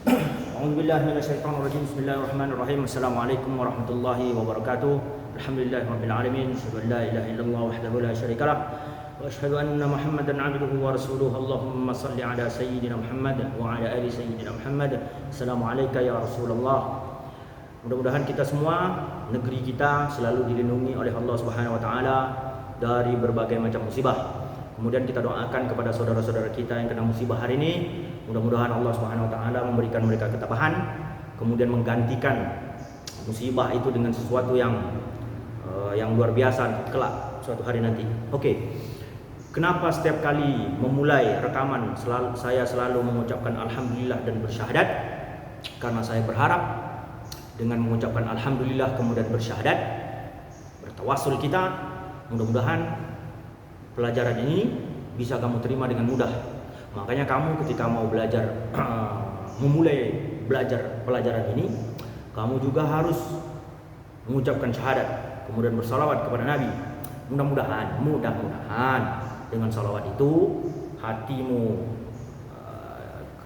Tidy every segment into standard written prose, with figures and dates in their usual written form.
A'udzubillahi minasyaitonirrajim. Bismillahirrahmanirrahim. Assalamualaikum warahmatullahi wabarakatuh. Alhamdulillahirabbil alamin. Asyhadu an la ilaha illallah wahdahu la syarikalah wa asyhadu anna Muhammadan 'abduhu wa rasuluhu. Allahumma shalli ala sayyidina Muhammad wa ala ali sayyidina Muhammad. Assalamualaikum ya Rasulullah. Mudah-mudahan kita semua, negeri kita selalu dilindungi oleh Allah Subhanahu wa taala dari berbagai macam musibah. Kemudian kita doakan kepada saudara-saudara kita yang kena musibah hari ini, mudah-mudahan Allah Subhanahu wa taala memberikan mereka ketabahan, kemudian menggantikan musibah itu dengan sesuatu yang luar biasa kelak suatu hari nanti. Oke. Kenapa setiap kali memulai rekaman saya selalu mengucapkan alhamdulillah dan bersyahadat? Karena saya berharap dengan mengucapkan alhamdulillah kemudian bersyahadat, bertawassul kita, mudah-mudahan pelajaran ini bisa kamu terima dengan mudah. Makanya kamu ketika mau belajar memulai belajar pelajaran ini, kamu juga harus mengucapkan syahadat, kemudian bersalawat kepada Nabi. Mudah-mudahan dengan salawat itu hatimu,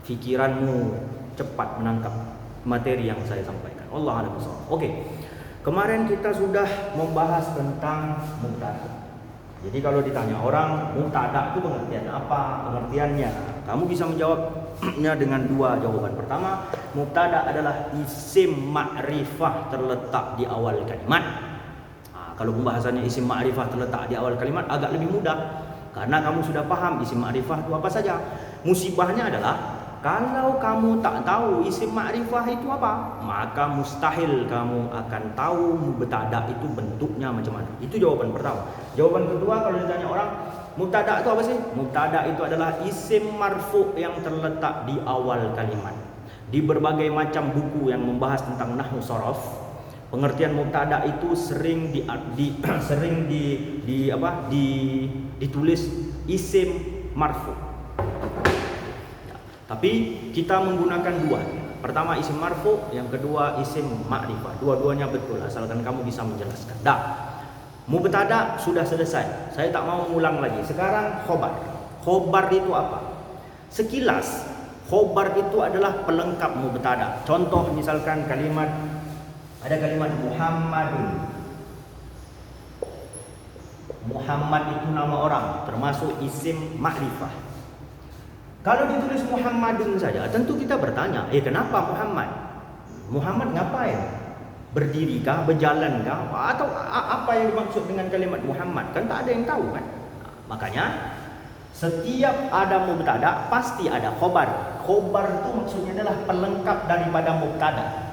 pikiranmu cepat menangkap materi yang saya sampaikan. Allah a'lam bishawab. Oke. Kemarin kita sudah membahas tentang mubtada'. Jadi kalau ditanya orang, mubtada' itu pengertian apa? Pengertiannya, kamu bisa menjawabnya dengan dua jawaban. Pertama, mubtada' adalah isim ma'rifah terletak di awal kalimat. Kalau pembahasannya isim ma'rifah terletak di awal kalimat agak lebih mudah, karena kamu sudah paham isim ma'rifah itu apa saja. Musibahnya adalah kalau kamu tak tahu isim ma'rifah itu apa, maka mustahil kamu akan tahu mubtada' itu bentuknya macam mana. Itu jawaban pertama. Jawaban kedua, kalau ditanya orang, mubtada' itu apa sih? Mubtada' itu adalah isim marfu' yang terletak di awal kalimat. Di berbagai macam buku yang membahas tentang nahwu shorof, pengertian mubtada' itu sering ditulis isim marfu'. Tapi kita menggunakan dua. Pertama isim marfu, yang kedua isim ma'rifah. Dua-duanya betul asalkan kamu bisa menjelaskan. Dah. Mubtada' sudah selesai. Saya tak mau mengulang lagi. Sekarang khobar. Khobar itu apa? Sekilas, khobar itu adalah pelengkap mubtada'. Contoh misalkan ada kalimat Muhammadun. Muhammad itu nama orang, termasuk isim ma'rifah. Kalau ditulis Muhammadun saja, tentu kita bertanya, kenapa Muhammad? Muhammad ngapain? Berdirikah, berjalankah, atau apa yang dimaksud dengan kalimat Muhammad? Kan tak ada yang tahu kan? Makanya setiap ada mubtada' pasti ada khobar. Khobar itu maksudnya adalah pelengkap daripada mubtada'.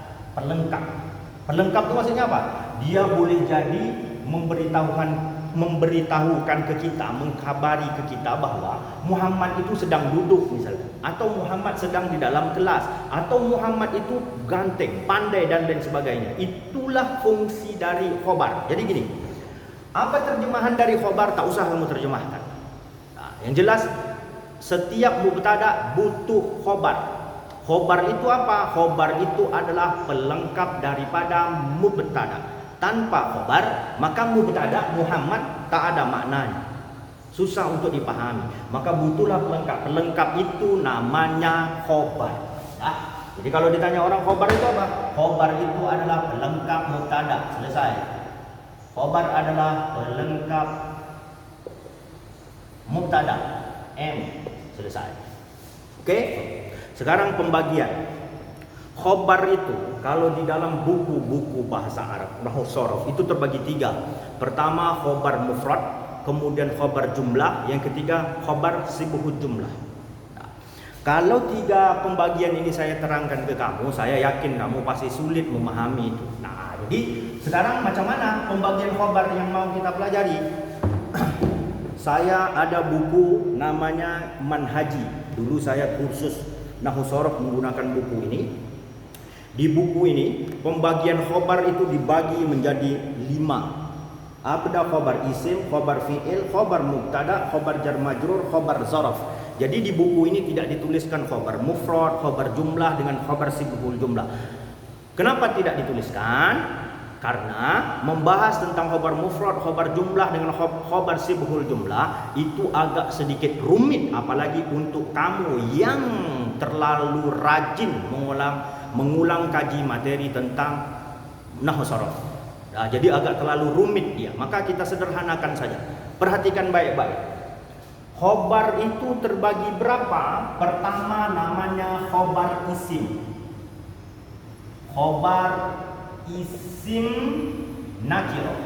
Pelengkap itu maksudnya apa? Dia boleh jadi memberitahukan ke kita, mengkhabari ke kita bahwa Muhammad itu sedang duduk misalkan, atau Muhammad sedang di dalam kelas, atau Muhammad itu ganteng, pandai dan lain sebagainya. Itulah fungsi dari khobar. Jadi gini, apa terjemahan dari khobar tak usah kamu terjemahkan. Yang jelas setiap mubtada' butuh khobar. Khobar itu apa? Khobar itu adalah pelengkap daripada mubtada'. Tanpa khobar, maka mubtada' Muhammad tak ada maknanya, susah untuk dipahami. Maka butuhlah pelengkap. Pelengkap itu namanya khobar. Jadi kalau ditanya orang khobar itu apa? Khobar itu adalah pelengkap mubtada'. Selesai. Khobar adalah pelengkap mubtada'. Selesai. Oke? Sekarang pembagian. Khobar itu kalau di dalam buku-buku bahasa Arab nahwu shorof itu terbagi tiga. Pertama khobar mufrad, kemudian khobar jumlah, yang ketiga khobar sibuhul jumlah. Kalau tiga pembagian ini saya terangkan ke kamu, saya yakin kamu pasti sulit memahami itu. Jadi sekarang macam mana pembagian khobar yang mau kita pelajari? Saya ada buku namanya Manhaji. Dulu saya kursus nahwu shorof menggunakan buku ini. Di buku ini pembagian khobar itu dibagi menjadi 5. Ada khobar isim, khobar fi'il, khobar mubtada', khobar jar majrur, khobar zaraf. Jadi di buku ini tidak dituliskan khobar mufrad, khobar jumlah dengan khobar sibuhul jumlah. Kenapa tidak dituliskan? Karena membahas tentang khobar mufrad, khobar jumlah dengan khobar sibuhul jumlah itu agak sedikit rumit, apalagi untuk kamu yang terlalu rajin mengulang kaji materi tentang nahwu sharaf. Jadi agak terlalu rumit dia. Maka kita sederhanakan saja. Perhatikan baik-baik. Khobar itu terbagi berapa? Pertama namanya khobar isim. Khobar isim nakiro.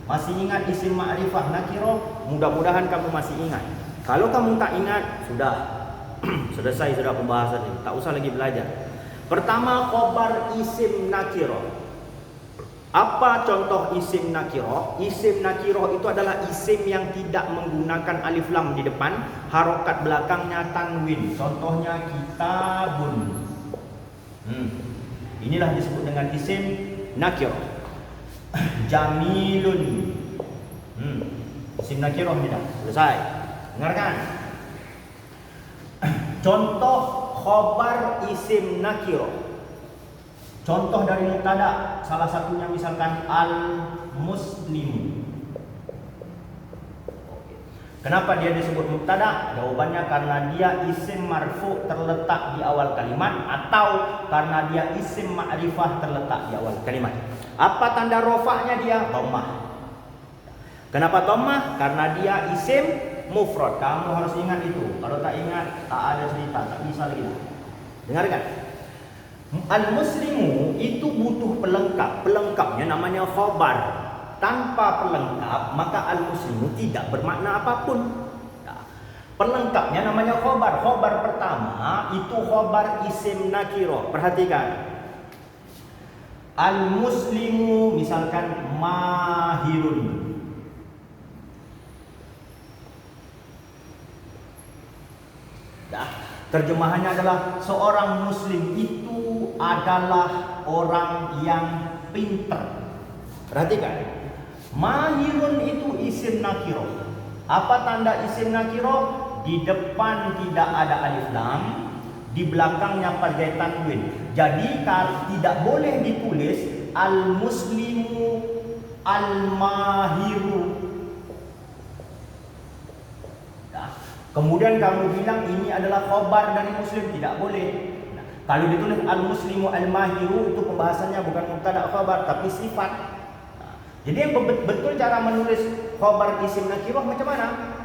Masih ingat isim ma'rifah nakiro? Mudah-mudahan kamu masih ingat. Kalau kamu tak ingat, sudah selesai sudah pembahasan ini. Tak usah lagi belajar. Pertama khobar isim nakiro. Apa contoh isim nakiro? Isim nakiro itu adalah isim yang tidak menggunakan alif lam di depan, harokat belakangnya tanwin. Contohnya kitabun. Inilah disebut dengan isim nakiro. Jamilun. Isim nakiro ini dah selesai. Dengarkan. Contoh khobar isim nakiro. Contoh dari mubtada, salah satunya misalkan al-muslim. Kenapa dia disebut mubtada? Jawabannya karena dia isim marfu terletak di awal kalimat, atau karena dia isim ma'rifah terletak di awal kalimat. Apa tanda rofaknya dia? Dhammah. Kenapa dhammah? Karena dia isim mufrad. Kamu harus ingat itu. Kalau tak ingat, tak ada cerita, tak bisa lagi. Dengarkan. Al-muslimu itu butuh pelengkap. Pelengkapnya namanya khobar. Tanpa pelengkap, maka al-muslimu tidak bermakna apapun. Pelengkapnya namanya khobar. Khobar pertama itu khobar isim nakiro. Perhatikan. Al-muslimu misalkan mahirun. Terjemahannya adalah seorang muslim itu adalah orang yang pintar. Perhatikan. Mahirun itu isim nakiro. Apa tanda isim nakiro? Di depan tidak ada alif lam, di belakangnya pakai tanwin. Jadi kalau tidak boleh ditulis al-muslimu al-mahiru. Kemudian kamu bilang ini adalah khobar dari muslim, tidak boleh. Kalau ditulis al-muslimu al-mahiru, itu pembahasannya bukan mubtada khobar tapi sifat. Jadi yang betul cara menulis khobar isim nakirah macam mana?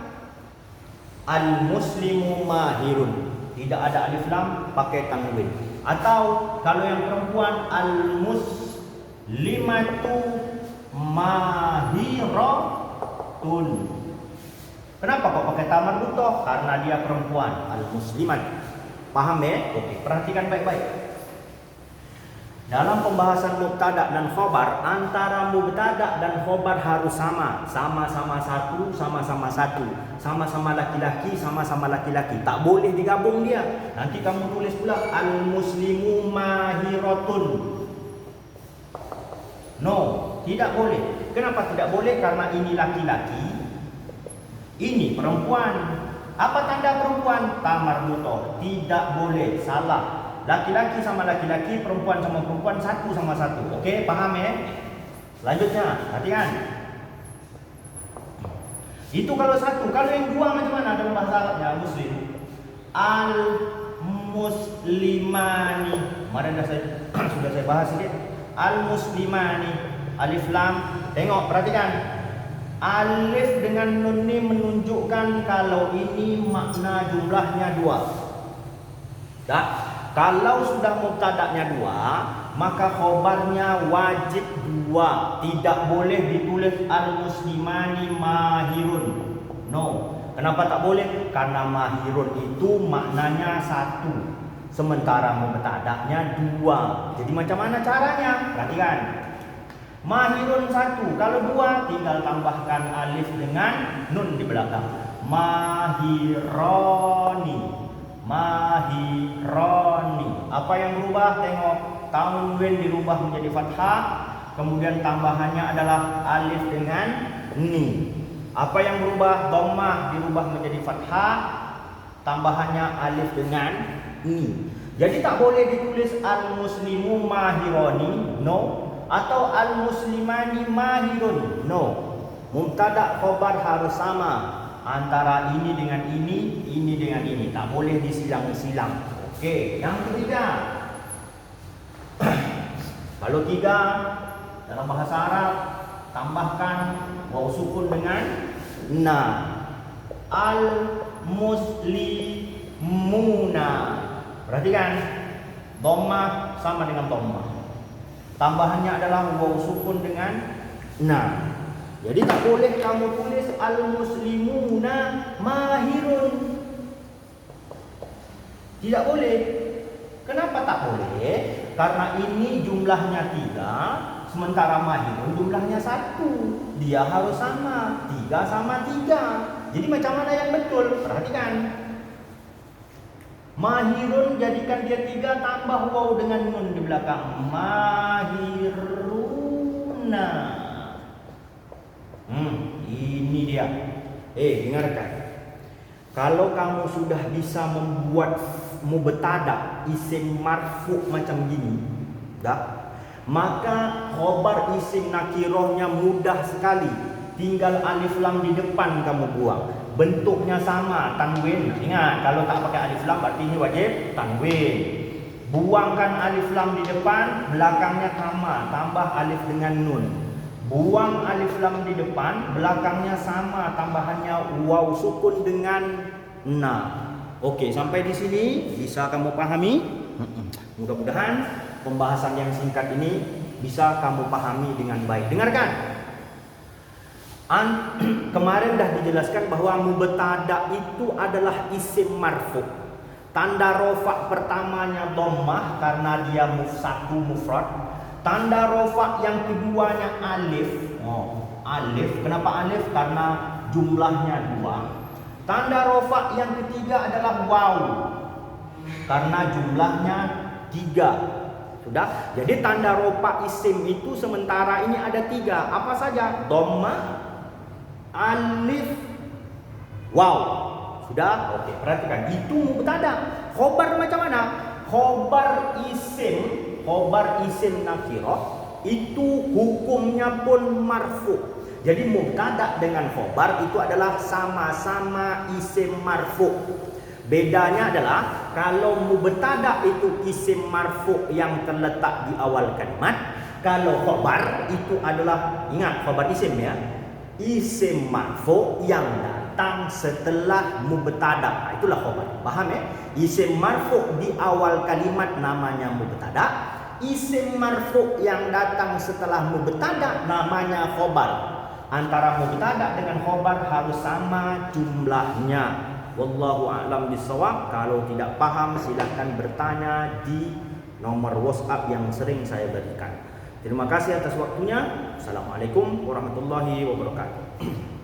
Al-muslimu mahirun, tidak ada alif lam, pakai tanwin. Atau kalau yang perempuan al-muslimatu mahiratun. Kenapa kok pakai tamar butoh? Karena dia perempuan, al-muslimat. Paham ya? Oke, perhatikan baik-baik. Dalam pembahasan mubtada dan khobar, antara mubtada dan khobar harus sama. Sama-sama satu, sama-sama satu. Sama-sama laki-laki, sama-sama laki-laki. Tak boleh digabung dia. Nanti kamu tulis pula al-muslimu mahiratun. No, tidak boleh. Kenapa tidak boleh? Karena ini laki-laki, ini perempuan. Apa tanda perempuan? Tamar butoh. Tidak boleh, salah. Laki-laki sama laki-laki, perempuan sama perempuan, satu sama satu. Oke, paham ya? Selanjutnya, perhatikan. Itu kalau satu. Kalau yang dua macam mana dalam bahasa Arabnya? Muslim. Al-muslimani. Kemarin sudah saya bahas sedikit. Al-muslimani. Alif lam. Tengok, perhatikan. Alif dengan nun ini menunjukkan kalau ini makna jumlahnya dua. Kalau sudah mubtada'nya dua, maka khobarnya wajib dua. Tidak boleh ditulis al-muslimani mahirun. No. Kenapa tak boleh? Karena mahirun itu maknanya satu, sementara mubtada'nya dua. Jadi macam mana caranya? Perhatikan. Mahirun satu, kalau dua tinggal tambahkan alif dengan nun di belakang. Mahironi, mahironi. Apa yang berubah? Tengok, tanwin dirubah menjadi fathah, kemudian tambahannya adalah alif dengan ni. Apa yang berubah? Dhammah dirubah menjadi fathah, tambahannya alif dengan ni. Jadi tak boleh ditulis al-muslimu mahironi, no. Atau al-muslimani mahirun, no. Mubtada khobar harus sama antara ini dengan ini dengan ini. Tak boleh disilang-silang. Oke, yang ketiga. Kalau tiga dalam bahasa Arab tambahkan waw sukun dengan na. Al-muslimuna. Perhatikan, dhammah sama dengan dhammah. Tambahannya adalah waw sukun dengan na. Jadi tak boleh kamu tulis al-muslimuna mahirun. Tidak boleh. Kenapa tak boleh? Karena ini jumlahnya 3, sementara mahirun jumlahnya 1. Dia harus sama, 3 sama 3. Jadi macam mana yang betul? Perhatikan. Mahirun jadikan dia 3 tambah waw dengan nun di belakang. Mahiruna. Ini dia. Dengarkan. Kalau kamu sudah bisa membuat mubtada isim marfu macam gini, maka khobar isim nakirohnya mudah sekali. Tinggal alif lam di depan kamu buang. Bentuknya sama, tanwin. Ingat, kalau tak pakai alif lam berarti ini wajib tanwin. Buangkan alif lam di depan, belakangnya sama, tambah alif dengan nun. Buang alif lam di depan, belakangnya sama, tambahannya waw sukun dengan na. Oke, sampai di sini bisa kamu pahami? Mudah-mudahan pembahasan yang singkat ini bisa kamu pahami dengan baik. Dengarkan. Kemarin dah dijelaskan bahwa mubtada itu adalah isim marfu. Tanda rofa pertamanya dhammah karena dia satu mufrad. Tanda rofa yang keduanya alif. Alif. Kenapa alif? Karena jumlahnya 2. Tanda rofa yang ketiga adalah waw. Karena jumlahnya 3. Sudah? Jadi tanda rofa isim itu sementara ini ada 3. Apa saja? Dhammah, alif, waw. Sudah? Oke, perhatikan. Itu mubtada. Khobar macam mana? Khobar isim nakirah itu hukumnya pun marfu. Jadi mubtada dengan khobar itu adalah sama-sama isim marfu. Bedanya adalah kalau mubtada itu isim marfu yang terletak di awal kalimat, kalau khobar itu adalah, ingat khobar isim ya, isim marfu yang datang setelah mubtada. Itulah khobar. Paham ya? Isim marfu di awal kalimat namanya mubtada. Isim marfu yang datang setelah mubtada namanya khobar. Antara mubtada dengan khobar harus sama jumlahnya. Wallahu a'lam bishawab. Kalau tidak paham silahkan bertanya di nomor WhatsApp yang sering saya berikan. Terima kasih atas waktunya. Assalamualaikum warahmatullahi wabarakatuh.